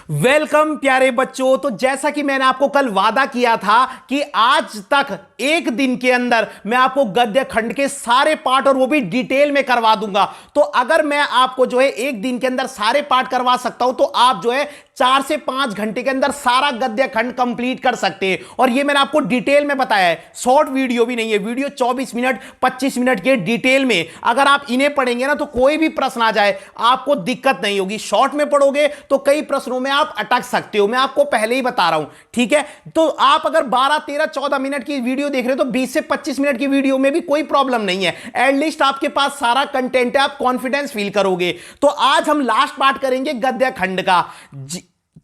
Welcome प्यारे बच्चों। तो जैसा कि मैंने आपको कल वादा किया था कि आज तक एक दिन के अंदर मैं आपको गद्य खंड के सारे पार्ट और वो भी डिटेल में करवा दूंगा। तो अगर मैं आपको जो है एक दिन के अंदर सारे पार्ट करवा सकता हूं तो आप जो है 4 से 5 घंटे के अंदर सारा गद्य खंड कंप्लीट कर सकते हैं। और ये मैंने आपको डिटेल में बताया है, शॉर्ट वीडियो भी नहीं है, वीडियो 24 मिनट 25 मिनट के डिटेल में। अगर आप इन्हें पढ़ेंगे ना तो कोई भी प्रश्न आ जाए आपको दिक्कत नहीं होगी। शॉर्ट में पढ़ोगे तो कई प्रश्नों में आप अटक सकते हो, मैं आपको पहले ही बता रहा हूं, ठीक है। तो आप अगर 12 13 14 मिनट की वीडियो देख रहे हो तो 20 से 25 मिनट की वीडियो में भी कोई प्रॉब्लम नहीं है। एटलीस्ट आपके पास सारा कंटेंट है, आप कॉन्फिडेंस फील करोगे। तो आज हम लास्ट पार्ट करेंगे गद्य खंड का।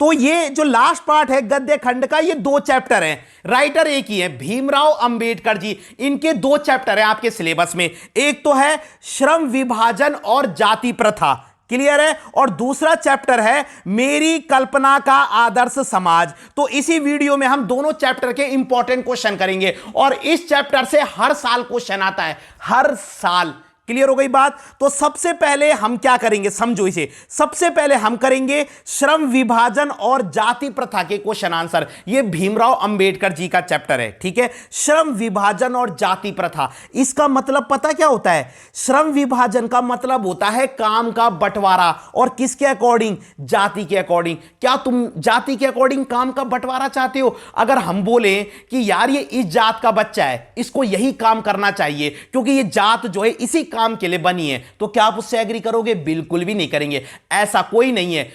तो ये जो लास्ट पार्ट है गद्य खंड का, ये 2 चैप्टर हैं, राइटर एक ही है, भीमराव अंबेडकर जी। इनके 2 चैप्टर हैं आपके सिलेबस में। एक तो है श्रम विभाजन और जाति प्रथा, क्लियर है, और दूसरा चैप्टर है मेरी कल्पना का आदर्श समाज। तो इसी वीडियो में हम दोनों चैप्टर के इंपॉर्टेंट क्वेश्चन करेंगे और इस चैप्टर से हर साल क्वेश्चन आता है, हर साल। क्लियर हो गई बात। तो सबसे पहले हम क्या करेंगे, समझो इसे। सबसे पहले हम करेंगे श्रम विभाजन और जाति प्रथा के क्वेश्चन आंसर। ये भीमराव अंबेडकर जी का चैप्टर है, ठीक है। श्रम विभाजन और जाति प्रथा, इसका मतलब पता क्या होता है? श्रम विभाजन का मतलब होता है काम का बंटवारा, और किसके अकॉर्डिंग? जाति के अकॉर्डिंग। क्या तुम जाति के अकॉर्डिंग काम का बंटवारा चाहते हो? अगर हम बोले कि यार ये इस जात का बच्चा है, इसको यही काम करना चाहिए क्योंकि ये जात जो है इसी काम के लिए बनी है, तो क्या आप उससे एग्री करोगे? बिल्कुल भी नहीं करेंगे। ऐसा कोई नहीं है।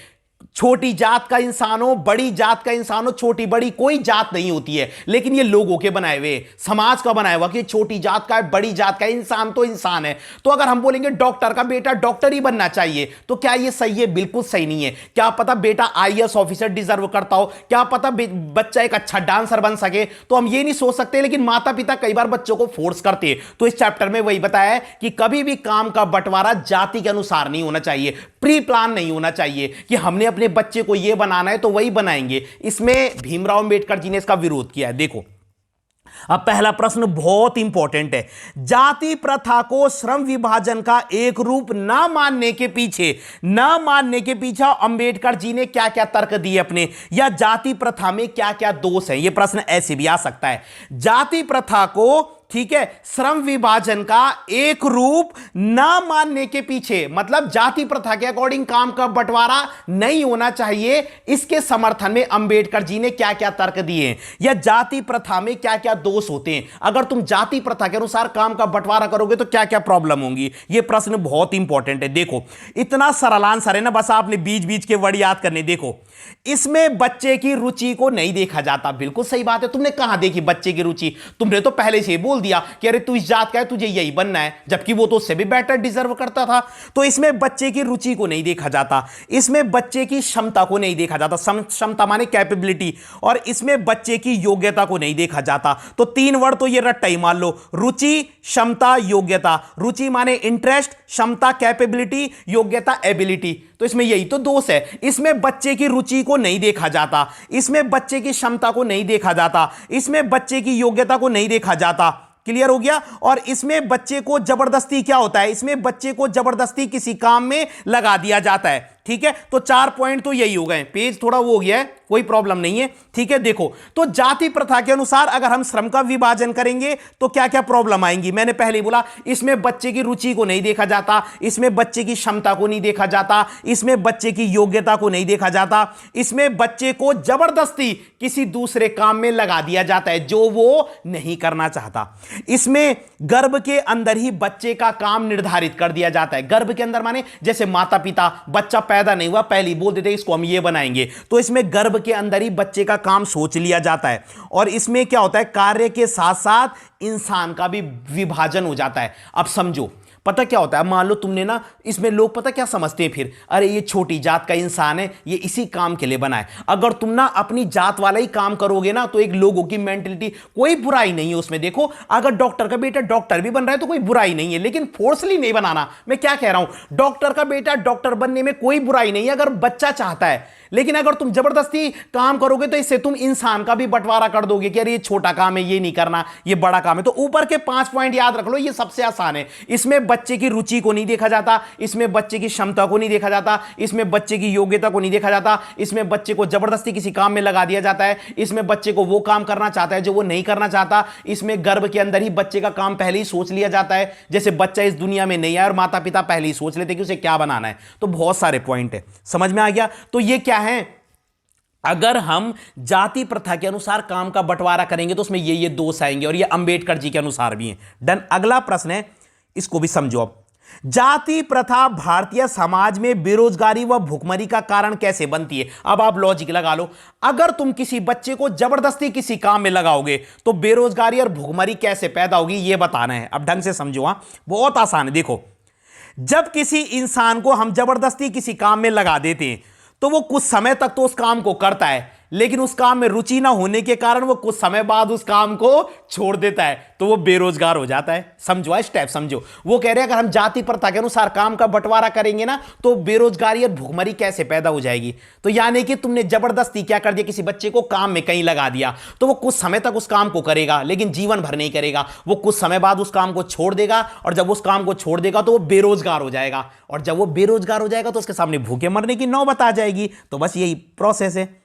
छोटी जात का इंसान हो, बड़ी जात का इंसान हो, छोटी बड़ी कोई जात नहीं होती है, लेकिन ये लोगों के बनाए हुए, समाज का बनाया हुआ कि छोटी जात का है, बड़ी जात का है, इंसान तो इंसान है। तो अगर हम बोलेंगे डॉक्टर का बेटा डॉक्टर ही बनना चाहिए, तो क्या ये सही है? बिल्कुल सही नहीं है। क्या पता बेटा आईएएस ऑफिसर डिजर्व करता हो, क्या पता बच्चा एक अच्छा डांसर बन सके, तो हम ये नहीं सोच सकते। लेकिन माता पिता कई बार बच्चों को फोर्स करते हैं। तो इस चैप्टर में वही बताया है कि कभी भी काम का बंटवारा जाति के अनुसार नहीं होना चाहिए, प्री प्लान नहीं होना चाहिए कि हमने अपने बच्चे को यह बनाना है तो वही बनाएंगे। इसमें भीमराव अंबेडकर जी ने इसका विरोध किया है। देखो, अब पहला प्रश्न बहुत इंपॉर्टेंट है। जाति प्रथा को श्रम विभाजन का एक रूप ना मानने के पीछे अंबेडकर जी ने क्या क्या तर्क दिए अपने, या जाति प्रथा में क्या क्या दोष है? यह प्रश्न ऐसे भी आ सकता है। जाति प्रथा को, ठीक है, श्रम विभाजन का एक रूप ना मानने के पीछे, मतलब जाति प्रथा के अकॉर्डिंग काम का बंटवारा नहीं होना चाहिए, इसके समर्थन में अंबेडकर जी ने क्या क्या तर्क दिए, या जाति प्रथा में क्या क्या दोष होते हैं। अगर तुम जाति प्रथा के अनुसार काम का बंटवारा करोगे तो क्या क्या प्रॉब्लम होंगी। यह प्रश्न बहुत इंपॉर्टेंट है। देखो, इतना सरल आंसर है ना, बस आपने बीच बीच के वर्ड याद करने। देखो, इसमें बच्चे की रुचि को नहीं देखा जाता। बिल्कुल सही बात है। तुमने कहां देखी बच्चे की रुचि? तुमने तो पहले से बोल दिया कि अरे तू इस जात का है, तुझे यही बनना है, जबकि वो तो उससे भी बेटर डिजर्व करता था। तो इसमें बच्चे की रुचि को नहीं देखा जाता, इसमें बच्चे की क्षमता को नहीं देखा जाता, क्षमता माने कैपेबिलिटी, और इसमें बच्चे की योग्यता को नहीं देखा जाता। तो 3 वर्ड तो ये रट्टा ही मान लो, रुचि, क्षमता, योग्यता। रुचि माने इंटरेस्ट, क्षमता कैपेबिलिटी, योग्यता एबिलिटी। तो इसमें यही तो दोष है। इसमें बच्चे की रुचि को नहीं देखा जाता, इसमें बच्चे की क्षमता को नहीं देखा जाता, इसमें बच्चे की योग्यता को नहीं देखा जाता। क्लियर हो गया। और इसमें बच्चे को जबरदस्ती क्या होता है? इसमें बच्चे को जबरदस्ती किसी काम में लगा दिया जाता है, ठीक है। तो 4 पॉइंट तो यही हो गए। पेज थोड़ा वो हो गया है, कोई प्रॉब्लम नहीं है, ठीक है। देखो, तो जाति प्रथा के अनुसार अगर हम श्रम का विभाजन करेंगे तो क्या क्या प्रॉब्लम आएंगी। मैंने पहले ही बोला, इसमें बच्चे की रुचि को नहीं देखा जाता, इसमें बच्चे की क्षमता को नहीं देखा जाता, इसमें बच्चे की योग्यता को नहीं देखा जाता, इसमें बच्चे को जबरदस्ती किसी दूसरे काम में लगा दिया जाता है जो वो नहीं करना चाहता। इसमें गर्भ के अंदर ही बच्चे का काम निर्धारित कर दिया जाता है। गर्भ के अंदर माने जैसे माता पिता, बच्चा पैदा नहीं हुआ, पहले ही बोल देते इसको हम ये बनाएंगे, तो इसमें गर्भ के अंदर ही बच्चे का काम सोच लिया जाता है। और इसमें क्या होता है, कार्य के साथ साथ इंसान का भी विभाजन हो जाता है। अब समझो, पता क्या होता है, मान लो तुमने ना, इसमें लोग पता क्या समझते हैं फिर, अरे ये छोटी जात का इंसान है, ये इसी काम के लिए बना है। अगर तुम ना अपनी जात वाला ही काम करोगे ना तो एक लोगों की मेंटलिटी, कोई बुराई नहीं है उसमें। देखो, अगर डॉक्टर का बेटा डॉक्टर भी बन रहा है तो कोई बुराई नहीं है, लेकिन फोर्सली नहीं बनाना। मैं क्या कह रहा हूं, डॉक्टर का बेटा डॉक्टर बनने में कोई बुराई नहीं है। अगर बच्चा चाहता है लेकिन अगर तुम जबरदस्ती काम करोगे तो इससे तुम इंसान का भी बंटवारा कर दोगे कि अरे ये छोटा काम है, ये नहीं करना, ये बड़ा काम है। तो ऊपर के 5 पॉइंट याद रख लो, ये सबसे आसान है। इसमें बच्चे की रुचि को नहीं देखा जाता, इसमें बच्चे की क्षमता को नहीं देखा जाता, इसमें बच्चे की योग्यता को नहीं देखा जाता, इसमें बच्चे को जबरदस्ती किसी काम में लगा दिया जाता है, इसमें बच्चे को वो काम करना चाहता है जो वो नहीं करना चाहता, इसमें गर्भ के अंदर ही बच्चे का काम पहले ही सोच लिया जाता है, जैसे बच्चा इस दुनिया में नहीं आया और माता पिता पहले ही सोच लेते कि उसे क्या बनाना है। तो बहुत सारे पॉइंट है, समझ में आ गया। तो ये क्या है, अगर हम जाति प्रथा के अनुसार काम का बंटवारा करेंगे तो उसमें ये दोष आएंगे, और ये अंबेडकर जी के अनुसार भी है। डन। अगला प्रश्न है, इसको भी समझो अब। जाति प्रथा भारतीय समाज में बेरोजगारी व भुखमरी का कारण कैसे बनती है? अब आप लॉजिक लगा लो, अगर तुम किसी बच्चे को जबरदस्ती किसी काम में लगाओगे तो बेरोजगारी और भुखमरी कैसे पैदा होगी, यह बताना है। अब ढंग से समझो, हां बहुत आसान है। देखो, जब किसी इंसान को हम जबरदस्ती किसी काम में लगा देते हैं तो वो कुछ समय तक तो उस काम को करता है, लेकिन उस काम में रुचि ना होने के कारण वो कुछ समय बाद उस काम को छोड़ देता है, तो वो बेरोजगार हो जाता है। समझो स्टेप, समझो। वो कह रहे हैं अगर हम जाति प्रथा के अनुसार काम का बंटवारा करेंगे ना तो बेरोजगारी और भुखमरी कैसे पैदा हो जाएगी। तो यानी कि तुमने जबरदस्ती क्या कर दिया, किसी बच्चे को काम में कहीं लगा दिया, तो वो कुछ समय तक उस काम को करेगा लेकिन जीवन भर नहीं करेगा। वो कुछ समय बाद उस काम को छोड़ देगा, और जब उस काम को छोड़ देगा तो वो बेरोजगार हो जाएगा, और जब वो बेरोजगार हो जाएगा तो उसके सामने भूखे मरने की नौबत आ जाएगी। तो बस यही प्रोसेस है।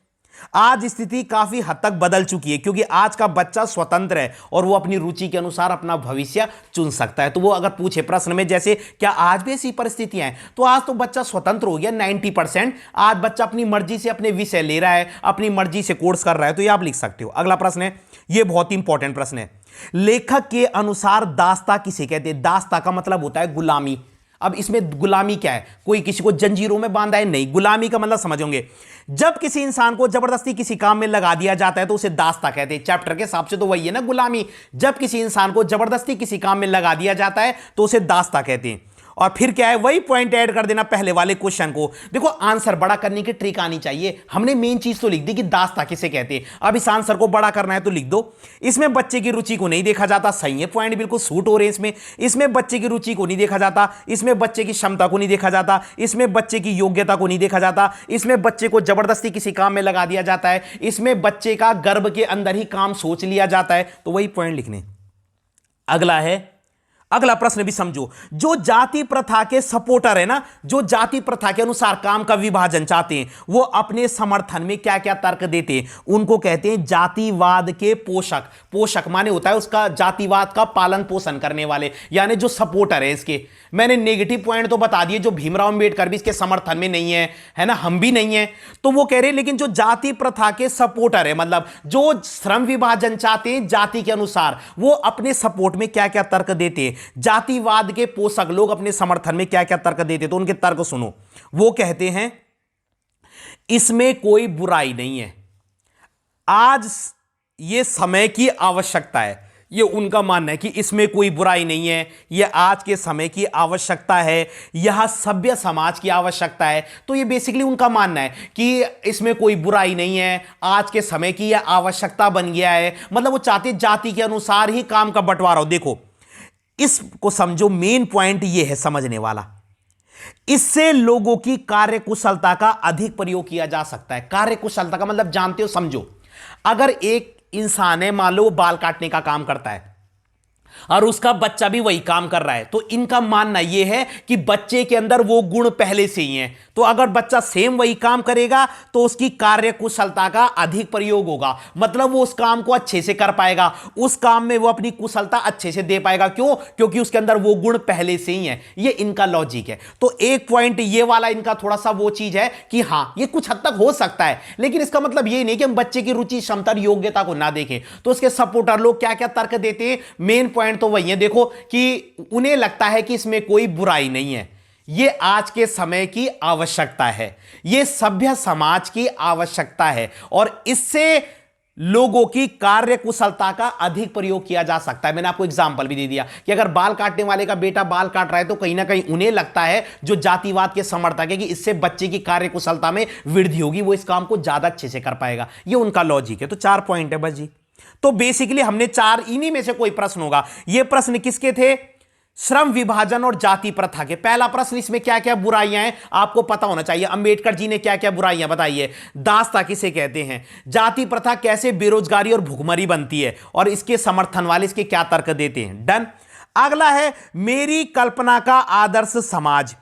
आज स्थिति काफी हद तक बदल चुकी है, क्योंकि आज का बच्चा स्वतंत्र है और वो अपनी रुचि के अनुसार अपना भविष्य चुन सकता है। तो वो अगर पूछे प्रश्न में जैसे क्या आज भी ऐसी परिस्थितियां हैं, तो आज तो बच्चा स्वतंत्र हो गया 90%। आज बच्चा अपनी मर्जी से अपने विषय ले रहा है, अपनी मर्जी से कोर्स कर रहा है, तो ये आप लिख सकते हो। अगला प्रश्न है, ये बहुत इंपॉर्टेंट प्रश्न है। लेखक के अनुसार दास्ता किसे कहते हैं? दास्ता का मतलब होता है गुलामी। अब इसमें गुलामी क्या है, कोई किसी को जंजीरों में बांधा है? नहीं। गुलामी का मतलब समझोगे, जब किसी इंसान को जबरदस्ती किसी काम में लगा दिया जाता है तो उसे दास्ता कहते हैं। चैप्टर के हिसाब से तो वही है ना गुलामी। जब किसी इंसान को जबरदस्ती किसी काम में लगा दिया जाता है तो उसे दास्ता कहते हैं। और फिर क्या है, वही पॉइंट ऐड कर देना पहले वाले क्वेश्चन को। देखो, आंसर बड़ा करने की ट्रिक आनी चाहिए। हमने मेन चीज तो लिख दी कि दास्ता किसे कहते हैं। अब इस आंसर को बड़ा करना है तो लिख दो, इसमें बच्चे की रुचि को नहीं देखा जाता। सही है, पॉइंट बिल्कुल सूट हो रहे हैं इसमें। इसमें बच्चे की रुचि को नहीं देखा जाता, इसमें बच्चे की क्षमता को नहीं देखा जाता, इसमें बच्चे की योग्यता को नहीं देखा जाता, इसमें बच्चे को जबरदस्ती किसी काम में लगा दिया जाता है, इसमें बच्चे का गर्भ के अंदर ही काम सोच लिया जाता है। तो वही पॉइंट लिखने। अगला है, अगला प्रश्न भी समझो। जो जाति प्रथा के सपोर्टर है ना, जो जाति प्रथा के अनुसार काम का विभाजन चाहते हैं, वो अपने समर्थन में क्या क्या तर्क देते हैं? उनको कहते हैं जातिवाद के पोषक। पोषक माने होता है उसका जातिवाद का पालन पोषण करने वाले, यानी जो सपोर्टर है इसके। मैंने नेगेटिव पॉइंट तो बता दिए, जो भीमराव अंबेडकर भी इसके समर्थन में नहीं है ना, हम भी नहीं है। तो वो कह रहे हैं लेकिन जो जाति प्रथा के सपोर्टर है, मतलब जो श्रम विभाजन चाहते हैं जाति के अनुसार, वो अपने सपोर्ट में क्या क्या तर्क देते हैं? जातिवाद के पोषक लोग अपने समर्थन में क्या क्या तर्क देते? तो उनके तर्क सुनो। वो कहते हैं इसमें कोई बुराई नहीं है, आज ये समय की आवश्यकता है। ये उनका मानना है कि इसमें कोई बुराई नहीं है, यह आज के समय की आवश्यकता है, यह सभ्य समाज की आवश्यकता है। तो ये बेसिकली उनका मानना है कि इसमें कोई बुराई नहीं है, आज के समय की यह आवश्यकता बन गया है। मतलब वो चाहते जाति के अनुसार ही काम का बंटवारा हो। देखो, इसको समझो, मेन पॉइंट ये है समझने वाला। इससे लोगों की कार्यकुशलता का अधिक प्रयोग किया जा सकता है। कार्यकुशलता का मतलब जानते हो, समझो। अगर एक इंसान है, मान लो वो बाल काटने का काम करता है और उसका बच्चा भी वही काम कर रहा है, तो इनका मानना यह है कि बच्चे के अंदर वो गुण पहले से ही हैं। तो अगर बच्चा सेम वही काम करेगा तो उसकी कार्यकुशलता का अधिक प्रयोग होगा, मतलब वो उस काम को अच्छे से कर पाएगा, उस काम में वो अपनी कुशलता अच्छे से दे पाएगा। क्यों? क्योंकि उसके अंदर वो गुण पहले से ही है। ये इनका लॉजिक है। तो एक पॉइंट ये वाला इनका थोड़ा सा वो चीज है कि हां, ये कुछ हद तक हो सकता है, लेकिन इसका मतलब ये नहीं कि हम बच्चे की रुचि, क्षमता, योग्यता को ना देखें। तो उसके सपोर्टर लोग क्या क्या तर्क देते हैं? मेन पॉइंट तो वही है, देखो, कि उन्हें लगता है कि इसमें कोई बुराई नहीं है, ये आज के समय की आवश्यकता है, ये सभ्य समाज की आवश्यकता है, और इससे लोगों की कार्यकुशलता का अधिक प्रयोग किया जा सकता है। मैंने आपको एग्जांपल भी दे दिया कि अगर बाल काटने वाले का बेटा बाल काट रहा है तो कहीं ना कहीं उन्हें लगता है, जो जातिवाद के समर्थक है, कि इससे बच्चे की कार्यकुशलता में वृद्धि होगी, वो इस काम को ज्यादा अच्छे से कर पाएगा। ये उनका लॉजिक है। तो 4 पॉइंट है बस जी। तो बेसिकली हमने 4, इन्हीं में से कोई प्रश्न होगा। ये प्रश्न किसके थे? श्रम विभाजन और जाति प्रथा के। पहला प्रश्न, इसमें क्या क्या बुराइयां हैं आपको पता होना चाहिए। अंबेडकर जी ने क्या क्या बुराइयां बताइए। दासता किसे कहते हैं, जाति प्रथा कैसे बेरोजगारी और भुखमरी बनती है, और इसके समर्थन वाले इसके क्या तर्क देते हैं। डन। अगला है मेरी कल्पना का आदर्श समाज।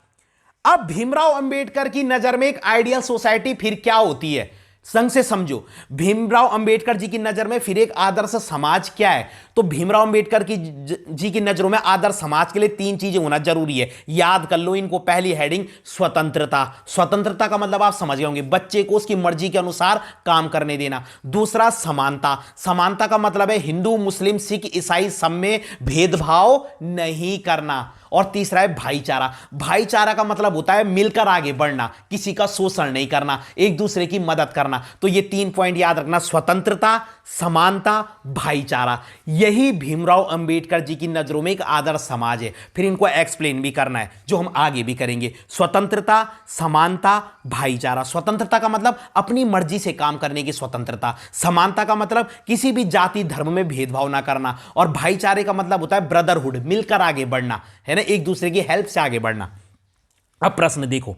अब भीमराव अंबेडकर की नजर में एक आइडियल सोसाइटी फिर क्या होती है, संग से समझो। भीमराव अंबेडकर जी की नजर में फिर एक आदर्श समाज क्या है। तो भीमराव अंबेडकर जी की नजरों में आदर्श समाज के लिए तीन चीजें होना जरूरी है, याद कर लो इनको। पहली हेडिंग स्वतंत्रता। स्वतंत्रता का मतलब आप समझ गए होंगे, बच्चे को उसकी मर्जी के अनुसार काम करने देना। दूसरा समानता। समानता का मतलब है हिंदू मुस्लिम सिख ईसाई सब में भेदभाव नहीं करना। और तीसरा है भाईचारा। भाईचारा का मतलब होता है मिलकर आगे बढ़ना, किसी का शोषण नहीं करना, एक दूसरे की मदद करना। तो ये तीन पॉइंट याद रखना, स्वतंत्रता, समानता, भाईचारा। यही भीमराव अंबेडकर जी की नजरों में एक आदर्श समाज है। फिर इनको एक्सप्लेन भी करना है, जो हम आगे भी करेंगे। स्वतंत्रता, समानता, भाईचारा। स्वतंत्रता का मतलब अपनी मर्जी से काम करने की स्वतंत्रता। समानता का मतलब किसी भी जाति धर्म में भेदभाव ना करना। और भाईचारे का मतलब होता है ब्रदरहुड, मिलकर आगे बढ़ना, है ना, एक दूसरे की हेल्प से आगे बढ़ना। अब प्रश्न देखो,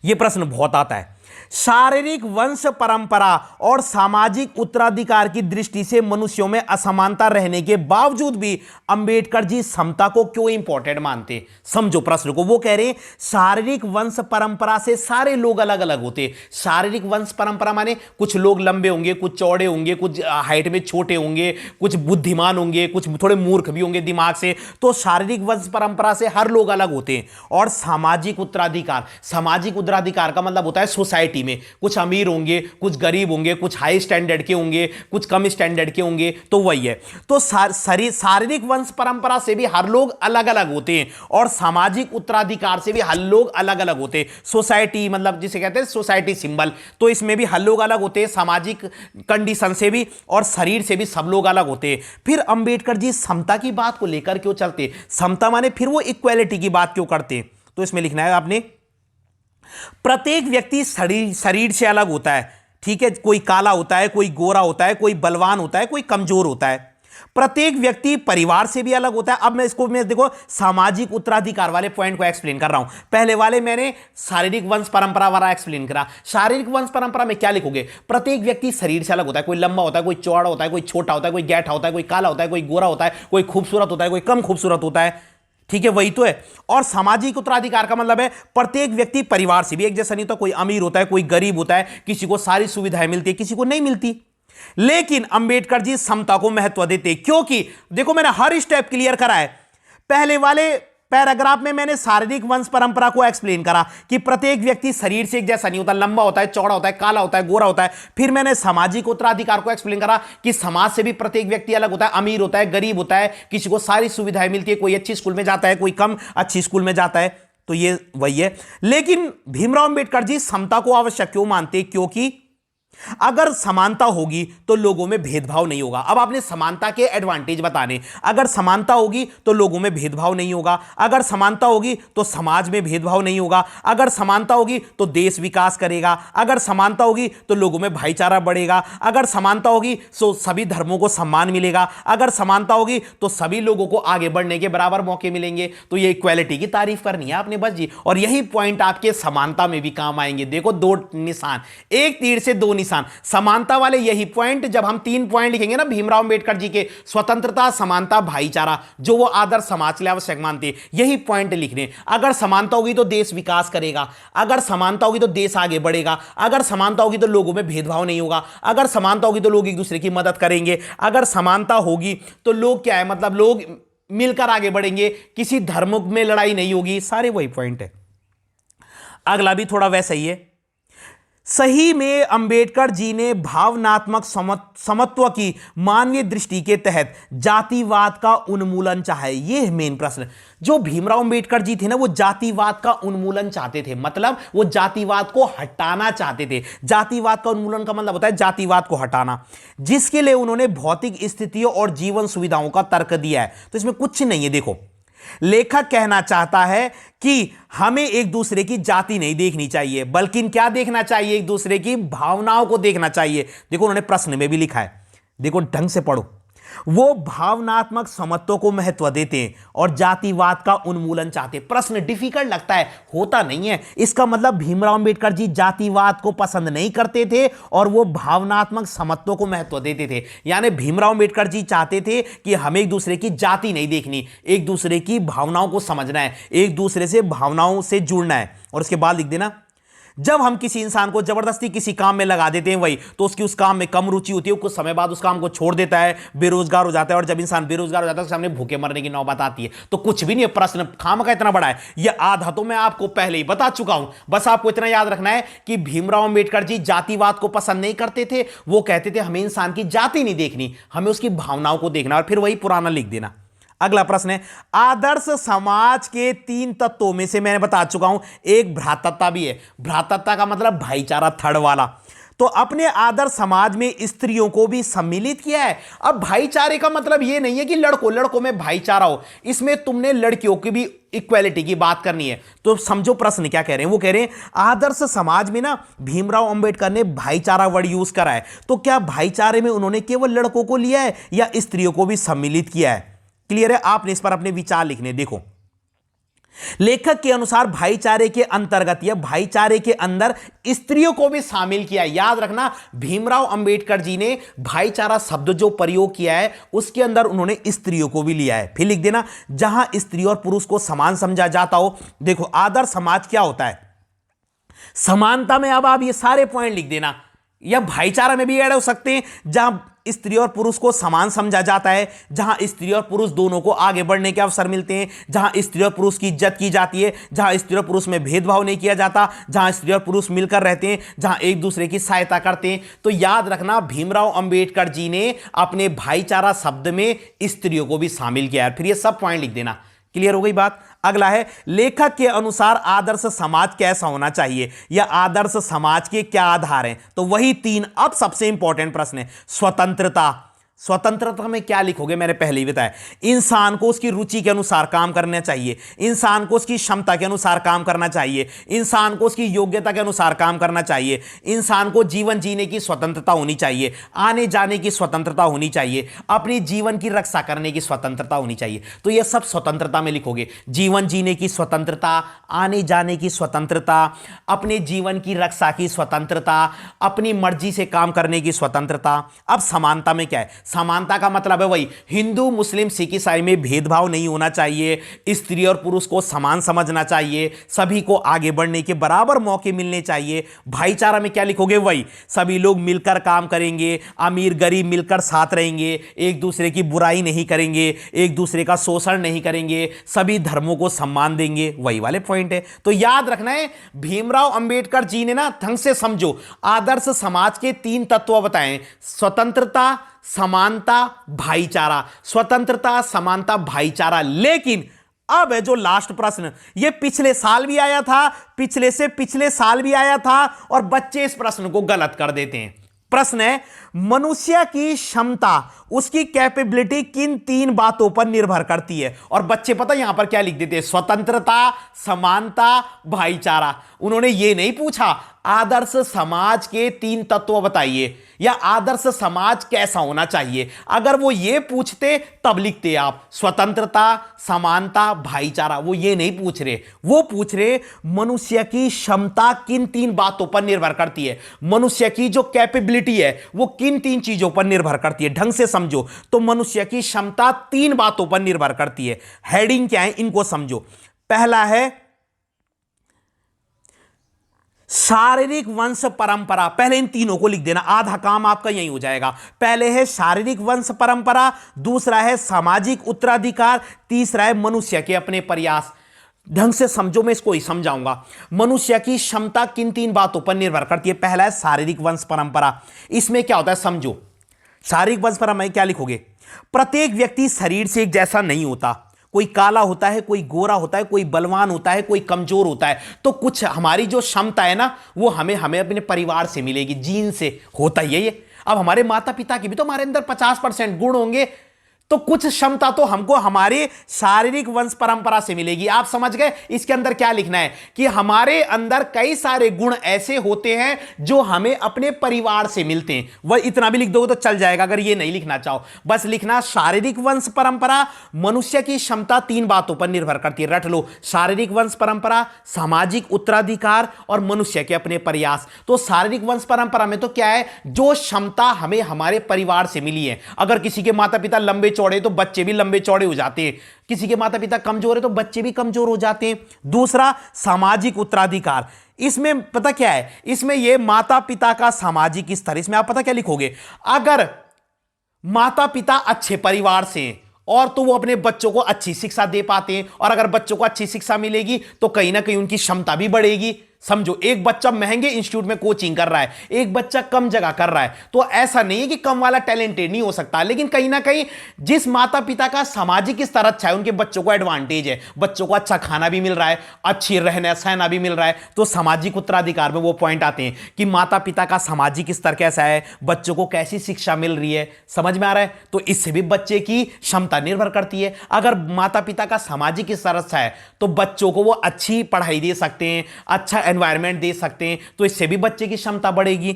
यह प्रश्न बहुत आता है। शारीरिक वंश परंपरा और सामाजिक उत्तराधिकार की दृष्टि से मनुष्यों में असमानता रहने के बावजूद भी अंबेडकर जी समता को क्यों इंपॉर्टेंट मानते। समझो प्रश्न को। वो कह रहे हैं शारीरिक वंश परंपरा से सारे लोग अलग अलग होते। शारीरिक वंश परंपरा माने कुछ लोग लंबे होंगे, कुछ चौड़े होंगे, कुछ हाइट में छोटे होंगे, कुछ बुद्धिमान होंगे, कुछ थोड़े मूर्ख भी होंगे दिमाग से। तो शारीरिक वंश परंपरा से हर लोग अलग होते हैं। और सामाजिक उत्तराधिकार, सामाजिक उत्तराधिकार का मतलब होता है सोसाइटी में कुछ अमीर होंगे, कुछ गरीब होंगे, कुछ हाई स्टैंडर्ड के होंगे, कुछ कम स्टैंडर्ड के होंगे। तो वही है। तो शारीरिक वंश परंपरा से भी हर लोग अलग अलग होते हैं, और सामाजिक उत्तराधिकार से भी हर लोग अलग अलग होते हैं। सोसाइटी मतलब जिसे कहते हैं सोसाइटी सिंबल, तो इसमें भी हर लोग अलग होते हैं, सामाजिक कंडीशन से भी और शरीर से भी सब लोग अलग होते हैं। फिर अंबेडकर जी समता की बात को लेकर क्यों चलते, समता माने फिर वो इक्वालिटी की बात क्यों करते। तो इसमें लिखना है आपने, प्रत्येक व्यक्ति शरीर से अलग होता है, ठीक है। कोई काला होता है, कोई गोरा होता है, कोई बलवान होता है, कोई कमजोर होता है। प्रत्येक व्यक्ति परिवार से भी अलग होता है। अब मैं देखो सामाजिक उत्तराधिकार वाले पॉइंट को एक्सप्लेन कर रहा हूं। पहले वाले मैंने शारीरिक वंश परंपरा वाला एक्सप्लेन करा। शारीरिक वंश परंपरा में क्या लिखोगे, प्रत्येक व्यक्ति शरीर से अलग होता है। कोई लंबा होता है, कोई चौड़ा होता है, कोई छोटा होता है, कोई गैठा होता है, कोई काला होता है, कोई गोरा होता है, कोई खूबसूरत होता है, कोई कम खूबसूरत होता है, ठीक है, वही तो है। और सामाजिक उत्तराधिकार का मतलब है प्रत्येक व्यक्ति परिवार से भी एक जैसा नहीं होता। कोई अमीर होता है, कोई गरीब होता है, किसी को सारी सुविधाएं मिलती है, किसी को नहीं मिलती। लेकिन अंबेडकर जी समता को महत्व देते, क्योंकि देखो मैंने हर स्टेप क्लियर करा है। पहले वाले पैराग्राफ में मैंने शारीरिक वंश परंपरा को एक्सप्लेन करा कि प्रत्येक व्यक्ति शरीर से एक जैसा नहीं होता, लंबा होता है, चौड़ा होता है, काला होता है, गोरा होता है। फिर मैंने सामाजिक उत्तराधिकार को एक्सप्लेन करा कि समाज से भी प्रत्येक व्यक्ति अलग होता है, अमीर होता है, गरीब होता है, किसी को सारी सुविधाएं मिलती है, कोई अच्छी स्कूल में जाता है, कोई कम अच्छी स्कूल में जाता है। तो ये वही है। लेकिन भीमराव अंबेडकर जी समता को आवश्यक क्यों मानते, क्योंकि अगर समानता होगी तो लोगों में भेदभाव नहीं होगा। अब आपने समानता के एडवांटेज बताने, अगर समानता होगी तो लोगों में भेदभाव नहीं होगा, अगर समानता होगी तो समाज में भेदभाव नहीं होगा, अगर समानता होगी तो देश विकास करेगा, अगर समानता होगी तो लोगों में भाईचारा बढ़ेगा, अगर समानता होगी तो सभी धर्मों को सम्मान मिलेगा, अगर समानता होगी तो सभी लोगों को आगे बढ़ने के बराबर मौके मिलेंगे। तो ये इक्वालिटी की तारीफ करनी है आपने बस जी। और यही पॉइंट आपके समानता में भी काम आएंगे। देखो दो निशान, एक तीर से दो निशान। समानता वाले यही पॉइंट, जब हम 3 पॉइंट लिखेंगे ना भीमराव अंबेडकर जी के, स्वतंत्रता, समानता, भाईचारा, जो वो आदर्श समाज के लिए आवश्यक मानते, यही पॉइंट लिखने। अगर समानता होगी तो देश विकास करेगा, अगर समानता होगी तो देश आगे बढ़ेगा, अगर समानता होगी तो लोगों में भेदभाव नहीं होगा, अगर समानता होगी तो लोग एक दूसरे की मदद करेंगे, अगर समानता होगी तो लोग क्या है, मतलब लोग मिलकर आगे बढ़ेंगे, किसी धर्म में लड़ाई नहीं होगी। सारे वही पॉइंट है। अगला भी थोड़ा वैसा ही है। सही में अंबेडकर जी ने भावनात्मक समत्व की मानवीय दृष्टि के तहत जातिवाद का उन्मूलन चाहे। यह मेन प्रश्न। जो भीमराव अंबेडकर जी थे ना, वो जातिवाद का उन्मूलन चाहते थे, मतलब वो जातिवाद को हटाना चाहते थे। जातिवाद का उन्मूलन का मतलब होता है जातिवाद को हटाना, जिसके लिए उन्होंने भौतिक स्थितियों और जीवन सुविधाओं का तर्क दिया है। तो इसमें कुछ नहीं है। देखो लेखक कहना चाहता है कि हमें एक दूसरे की जाति नहीं देखनी चाहिए, बल्कि क्या देखना चाहिए, एक दूसरे की भावनाओं को देखना चाहिए। देखो उन्होंने प्रश्न में भी लिखा है, देखो ढंग से पढ़ो। वो भावनात्मक समत्व को महत्व देते हैं और जातिवाद का उन्मूलन चाहते हैं। प्रश्न डिफिकल्ट लगता है, होता नहीं है। इसका मतलब भीमराव अंबेडकर जी जातिवाद को पसंद नहीं करते थे और वो भावनात्मक समत्व को महत्व देते थे। यानी भीमराव अंबेडकर जी चाहते थे कि हमें एक दूसरे की जाति नहीं देखनी, एक दूसरे की भावनाओं को समझना है, एक दूसरे से भावनाओं से जुड़ना है। और उसके बाद लिख देना, जब हम किसी इंसान को जबरदस्ती किसी काम में लगा देते हैं वही, तो उसकी उस काम में कम रुचि होती है, कुछ समय बाद उस काम को छोड़ देता है, बेरोजगार हो जाता है। और जब इंसान बेरोजगार हो जाता है तो सामने भूखे मरने की नौबत आती है। तो कुछ भी नहीं है, प्रश्न खाम का इतना बड़ा है। यह आधा तो मैं आपको पहले ही बता चुका हूं। बस आपको इतना याद रखना है कि भीमराव अंबेडकर जी जातिवाद को पसंद नहीं करते थे। वो कहते थे हमें इंसान की जाति नहीं देखनी, हमें उसकी भावनाओं को देखना। और फिर वही पुराना लिख देना। अगला प्रश्न है, आदर्श समाज के 3 तत्वों में से मैंने बता चुका हूं एक भ्रातृता भी है। भ्रातृता का मतलब भाईचारा, थर्ड वाला। तो अपने आदर्श समाज में स्त्रियों को भी सम्मिलित किया है। अब भाईचारे का मतलब यह नहीं है कि लड़कों में भाईचारा हो, इसमें तुमने लड़कियों की भी इक्वालिटी की बात करनी है। तो समझो प्रश्न क्या कह रहे हैं। वो कह रहे हैं आदर्श समाज में ना भीमराव अंबेडकर ने भाईचारा वर्ड यूज करा है, तो क्या भाईचारे में उन्होंने केवल लड़कों को लिया है या स्त्रियों को भी सम्मिलित किया है? क्लियर है? आपने इस पर अपने विचार लिखने। देखो, लेखक के अनुसार भाईचारे के अंतर्गत या भाईचारे के अंदर स्त्रियों को भी शामिल किया। याद रखना, भीमराव अंबेडकर जी ने भाईचारा शब्द जो प्रयोग किया है उसके अंदर उन्होंने स्त्रियों को भी लिया है। फिर लिख देना, जहां स्त्री और पुरुष को समान समझा जाता हो। देखो, आदर्श समाज क्या होता है? समानता में अब आप ये सारे पॉइंट लिख देना, या भाईचारा में भी ऐड हो सकते हैं, जहां स्त्री और पुरुष को समान समझा जाता है, जहां स्त्री और पुरुष दोनों को आगे बढ़ने के अवसर मिलते हैं, जहां स्त्री और पुरुष की इज्जत की जाती है, जहां स्त्री और पुरुष में भेदभाव नहीं किया जाता, जहां स्त्री और पुरुष मिलकर रहते हैं, जहां एक दूसरे की सहायता करते हैं। तो याद रखना, भीमराव अंबेडकर जी ने अपने भाईचारा शब्द में स्त्रियों को भी शामिल किया है। फिर ये सब पॉइंट लिख देना। क्लियर हो गई बात? अगला है, लेखक के अनुसार आदर्श समाज कैसा होना चाहिए या आदर्श समाज के क्या आधार हैं? तो वही 3। अब सबसे इंपॉर्टेंट प्रश्न है स्वतंत्रता। स्वतंत्रता में क्या लिखोगे? मैंने पहले ही बताया, इंसान को उसकी रुचि के अनुसार काम करना चाहिए, इंसान को उसकी क्षमता के अनुसार काम करना चाहिए, इंसान को उसकी योग्यता के अनुसार काम करना चाहिए, इंसान को जीवन जीने की स्वतंत्रता होनी चाहिए, आने जाने की स्वतंत्रता होनी चाहिए, अपनी जीवन की रक्षा करने की स्वतंत्रता होनी चाहिए। तो यह सब स्वतंत्रता में लिखोगे। जीवन जीने की स्वतंत्रता, आने जाने की स्वतंत्रता, अपने जीवन की रक्षा की स्वतंत्रता, अपनी मर्जी से काम करने की स्वतंत्रता। अब समानता में क्या है? समानता का मतलब है वही, हिंदू मुस्लिम सिख ईसाई में भेदभाव नहीं होना चाहिए, स्त्री और पुरुष को समान समझना चाहिए, सभी को आगे बढ़ने के बराबर मौके मिलने चाहिए। भाईचारा में क्या लिखोगे? वही, सभी लोग मिलकर काम करेंगे, अमीर गरीब मिलकर साथ रहेंगे, एक दूसरे की बुराई नहीं करेंगे, एक दूसरे का शोषण नहीं करेंगे, सभी धर्मों को सम्मान देंगे। वही वाले पॉइंट है। तो याद रखना है, भीमराव अंबेडकर जी ने ना, ढंग से समझो, आदर्श समाज के 3 तत्व बताएं, स्वतंत्रता, समानता, भाईचारा। स्वतंत्रता, समानता, भाईचारा। लेकिन अब है जो लास्ट प्रश्न, यह पिछले साल भी आया था, पिछले से पिछले साल भी आया था, और बच्चे इस प्रश्न को गलत कर देते हैं। प्रश्न है, मनुष्य की क्षमता, उसकी कैपेबिलिटी किन 3 बातों पर निर्भर करती है? और बच्चे पता यहां पर क्या लिख देते हैं? स्वतंत्रता, समानता, भाईचारा। उन्होंने ये नहीं पूछा आदर्श समाज के 3 तत्व बताइए या आदर्श समाज कैसा होना चाहिए। अगर वो ये पूछते तब लिखते आप स्वतंत्रता, समानता, भाईचारा। वो ये नहीं पूछ रहे, वो पूछ रहे मनुष्य की क्षमता किन 3 बातों पर निर्भर करती है, मनुष्य की जो कैपेबिलिटी है वो किन 3 चीजों पर निर्भर करती है। ढंग से समझो, तो मनुष्य की क्षमता 3 बातों पर निर्भर करती है। हेडिंग क्या है, इनको समझो। पहला है शारीरिक वंश परंपरा। पहले इन तीनों को लिख देना, आधा काम आपका यही हो जाएगा। पहले है शारीरिक वंश परंपरा, दूसरा है सामाजिक उत्तराधिकार, तीसरा है मनुष्य के अपने प्रयास। ढंग से समझो, मैं इसको ही समझाऊंगा। मनुष्य की क्षमता किन 3 बातों पर निर्भर करती है? पहला है शारीरिक वंश परंपरा। इसमें क्या होता है समझो, शारीरिक वंश परंपरा क्या लिखोगे? प्रत्येक व्यक्ति शरीर से एक जैसा नहीं होता, कोई काला होता है, कोई गोरा होता है, कोई बलवान होता है, कोई कमजोर होता है। तो कुछ हमारी जो क्षमता है ना, वो हमें अपने परिवार से मिलेगी, जीन से होता ही है ये। अब हमारे माता पिता की भी तो हमारे अंदर 50% गुण होंगे, तो कुछ क्षमता तो हमको हमारे शारीरिक वंश परंपरा से मिलेगी। आप समझ गए इसके अंदर क्या लिखना है कि हमारे अंदर कई सारे गुण ऐसे होते हैं जो हमें अपने परिवार से मिलते हैं। वह इतना भी लिख दोगे तो चल जाएगा, अगर ये नहीं लिखना चाहो बस लिखना शारीरिक वंश परंपरा। मनुष्य की क्षमता 3 बातों पर निर्भर करती है, रट लो, शारीरिक वंश परंपरा, सामाजिक उत्तराधिकार और मनुष्य के अपने प्रयास। तो शारीरिक वंश परंपरा में तो क्या है, जो क्षमता हमें हमारे परिवार से मिली है। अगर किसी के माता पिता लंबे चौड़े तो बच्चे भी लंबे चौड़े हो जाते हैं, किसी के माता पिता कमजोर है तो बच्चे भी कमजोर हो जाते हैं। दूसरा सामाजिक उत्तराधिकार, इसमें पता क्या है, इसमें यह माता पिता का सामाजिक स्तर, इसमें आप पता क्या लिखोगे, अगर माता पिता अच्छे परिवार से और तो वो अपने बच्चों को अच्छी शिक्षा दे पाते हैं, और अगर बच्चों को अच्छी शिक्षा मिलेगी तो कहीं ना कहीं उनकी क्षमता भी बढ़ेगी। समझो, एक बच्चा महंगे इंस्टीट्यूट में कोचिंग कर रहा है, एक बच्चा कम जगह कर रहा है, तो ऐसा नहीं है कि कम वाला टैलेंटेड नहीं हो सकता, लेकिन कहीं ना कहीं जिस माता पिता का सामाजिक स्तर अच्छा है उनके बच्चों को एडवांटेज है, बच्चों को अच्छा खाना भी मिल रहा है, अच्छी रहना सहना भी मिल रहा है। तो सामाजिक उत्तराधिकार में वो पॉइंट आते हैं कि माता पिता का सामाजिक स्तर कैसा है, बच्चों को कैसी शिक्षा मिल रही है, समझ में आ रहा है। तो इससे भी बच्चे की क्षमता निर्भर करती है। अगर माता पिता का सामाजिक स्तर अच्छा है तो बच्चों को वो अच्छी पढ़ाई दे सकते हैं, अच्छा एनवायरनमेंट दे सकते हैं, तो इससे भी बच्चे की क्षमता बढ़ेगी।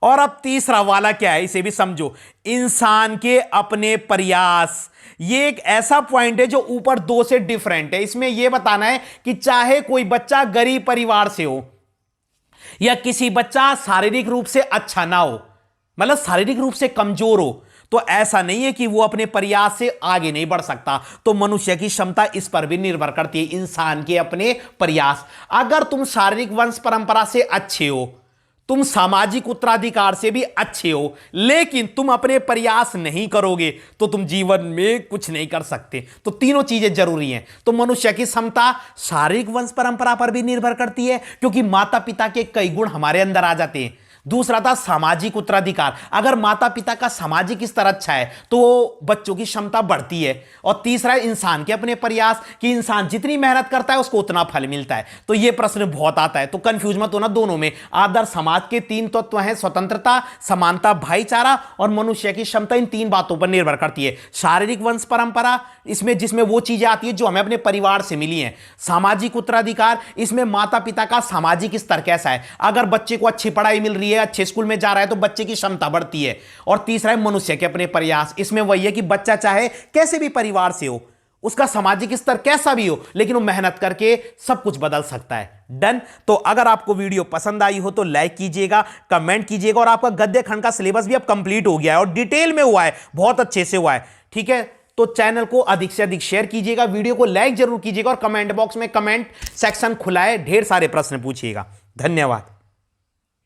और अब तीसरा वाला क्या है, इसे भी समझो, इंसान के अपने प्रयास। ये एक ऐसा पॉइंट है जो ऊपर 2 से डिफरेंट है। इसमें यह बताना है कि चाहे कोई बच्चा गरीब परिवार से हो या किसी बच्चा शारीरिक रूप से अच्छा ना हो, मतलब शारीरिक रूप से कमजोर हो, तो ऐसा नहीं है कि वो अपने प्रयास से आगे नहीं बढ़ सकता। तो मनुष्य की क्षमता इस पर भी निर्भर करती है, इंसान के अपने प्रयास। अगर तुम शारीरिक वंश परंपरा से अच्छे हो, तुम सामाजिक उत्तराधिकार से भी अच्छे हो, लेकिन तुम अपने प्रयास नहीं करोगे तो तुम जीवन में कुछ नहीं कर सकते। तो तीनों चीजें जरूरी हैं। तो मनुष्य की क्षमता शारीरिक वंश परंपरा पर भी निर्भर करती है, क्योंकि माता पिता के कई गुण हमारे अंदर आ जाते हैं। दूसरा था सामाजिक उत्तराधिकार, अगर माता पिता का सामाजिक स्तर अच्छा है तो बच्चों की क्षमता बढ़ती है। और तीसरा है इंसान के अपने प्रयास, कि इंसान जितनी मेहनत करता है उसको उतना फल मिलता है। तो यह प्रश्न बहुत आता है, तो कंफ्यूज मत होना दोनों में। आदर्श समाज के 3 तत्व हैं, स्वतंत्रता, समानता, भाईचारा और मनुष्य की क्षमता। इन 3 बातों पर निर्भर करती है। शारीरिक वंश परंपरा, इसमें जिसमें वो चीजें आती है जो हमें अपने परिवार से मिली हैं। सामाजिक उत्तराधिकार, इसमें माता पिता का सामाजिक स्तर कैसा है, अगर बच्चे को अच्छी पढ़ाई मिल रही है, अच्छे स्कूल में जा रहा है तो बच्चे की क्षमता बढ़ती है। और तीसरा है मनुष्य के अपने प्रयास, इसमें वही है कि बच्चा चाहे कैसे भी परिवार से हो, उसका सामाजिक स्तर कैसा भी हो, लेकिन वो मेहनत करके सब कुछ बदल सकता है। डन। तो अगर आपको वीडियो पसंद आई हो तो लाइक कीजिएगा, कमेंट कीजिएगा, और आपका गद्य खंड का सिलेबस भी अब कंप्लीट हो गया है और डिटेल में हुआ है, बहुत अच्छे से हुआ है। ठीक है, तो चैनल को अधिक से अधिक शेयर कीजिएगा, वीडियो को लाइक जरूर कीजिएगा, और कमेंट बॉक्स में कमेंट सेक्शन खुला है, ढेर सारे प्रश्न पूछिएगा। धन्यवाद।